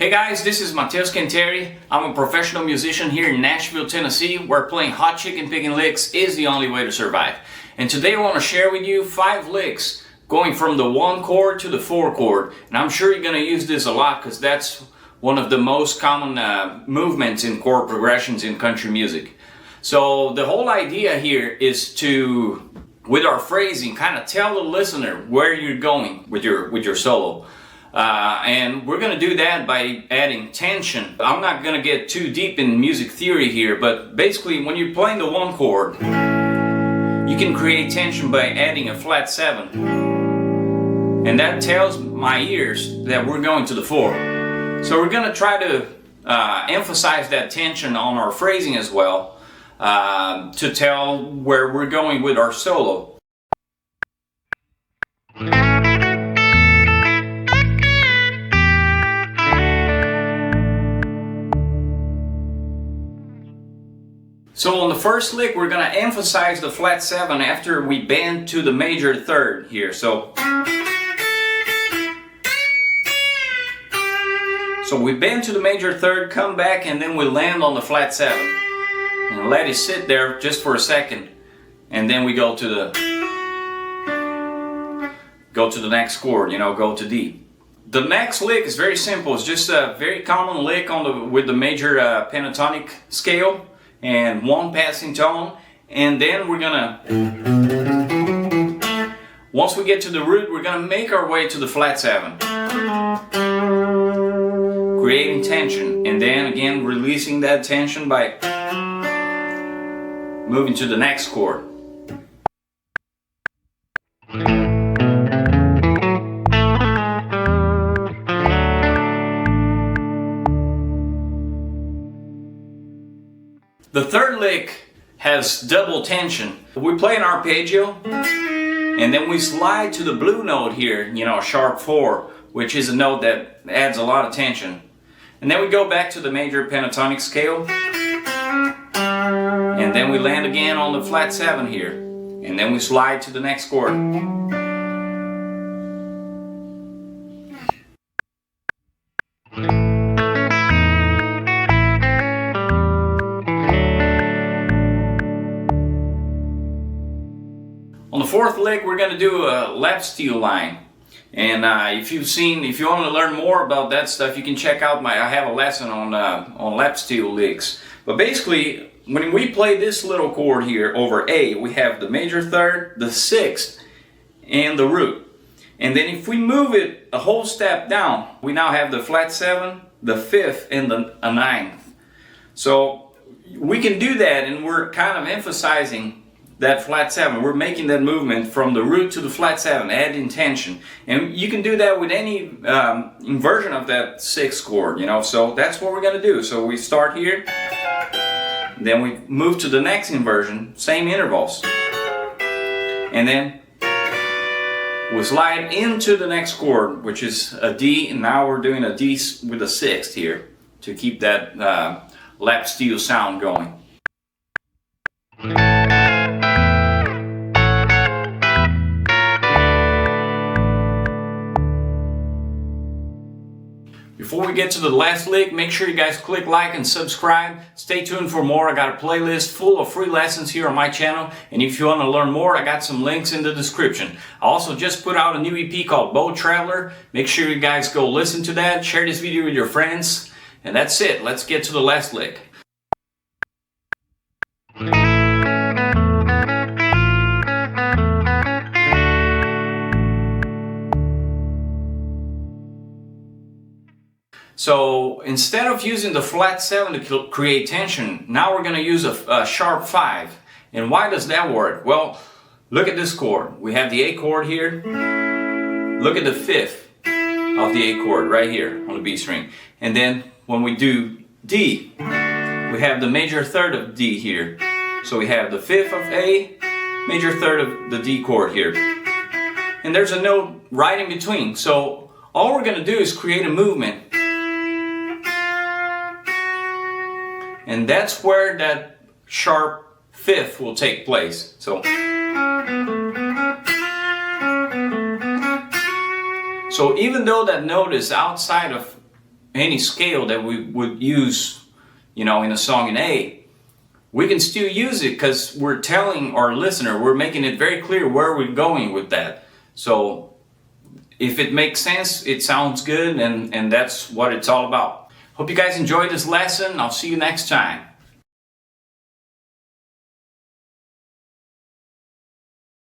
Hey guys, this is Mateus Canteri. I'm a professional musician here in Nashville, Tennessee, where playing hot chicken picking licks is the only way to survive. And today I want to share with you 5 licks going from the 1 chord to the 4 chord. And I'm sure you're going to use this a lot because that's one of the most common movements in chord progressions in country music. So the whole idea here is to, with our phrasing, kind of tell the listener where you're going with your solo. And we're going to do that by adding tension. I'm not going to get too deep in music theory here, but basically when you're playing the 1 chord, you can create tension by adding a flat 7. And that tells my ears that we're going to the 4. So we're going to try to emphasize that tension on our phrasing as well, to tell where we're going with our solo. So on the first lick, we're going to emphasize the flat 7 after we bend to the major third here. So we bend to the major third, come back, and then we land on the flat 7. And let it sit there just for a second. And then we go to the next chord, go to D. The next lick is very simple. It's just a very common lick with the major pentatonic scale. And 1 passing tone, and then we're gonna, once we get to the root, we're gonna make our way to the flat 7, creating tension, and then again releasing that tension by moving to the next chord. The third lick has double tension. We play an arpeggio, and then we slide to the blue note here, sharp 4, which is a note that adds a lot of tension. And then we go back to the major pentatonic scale, and then we land again on the flat 7 here, and then we slide to the next chord. On the fourth lick, we're going to do a lap steel line. And if you want to learn more about that stuff, you can check out I have a lesson on lap steel licks. But basically, when we play this little chord here over A, we have the major third, the 6th, and the root. And then if we move it a whole step down, we now have the flat 7, the 5th, and a 9th. So we can do that, and we're kind of emphasizing that flat 7. We're making that movement from the root to the flat 7, adding tension. And you can do that with any inversion of that 6th chord, So that's what we're going to do. So we start here, then we move to the next inversion, same intervals. And then we slide into the next chord, which is a D, and now we're doing a D with a 6th here to keep that lap steel sound going. Before we get to the last lick, make sure you guys click like and subscribe. Stay tuned for more. I got a playlist full of free lessons here on my channel. And if you want to learn more, I got some links in the description. I also just put out a new EP called Bow Traveler. Make sure you guys go listen to that. Share this video with your friends. And that's it. Let's get to the last lick. So instead of using the flat 7 to create tension, now we're going to use a sharp 5. And why does that work? Well, look at this chord. We have the A chord here. Look at the 5th of the A chord right here on the B string. And then when we do D, we have the major third of D here. So we have the 5th of A, major third of the D chord here. And there's a note right in between. So all we're going to do is create a movement. And that's where that sharp 5th will take place. So So even though that note is outside of any scale that we would use, you know, in a song in A, we can still use it because we're telling our listener, we're making it very clear where we're going with that. So if it makes sense, it sounds good, and that's what it's all about. Hope you guys enjoyed this lesson. I'll see you next time.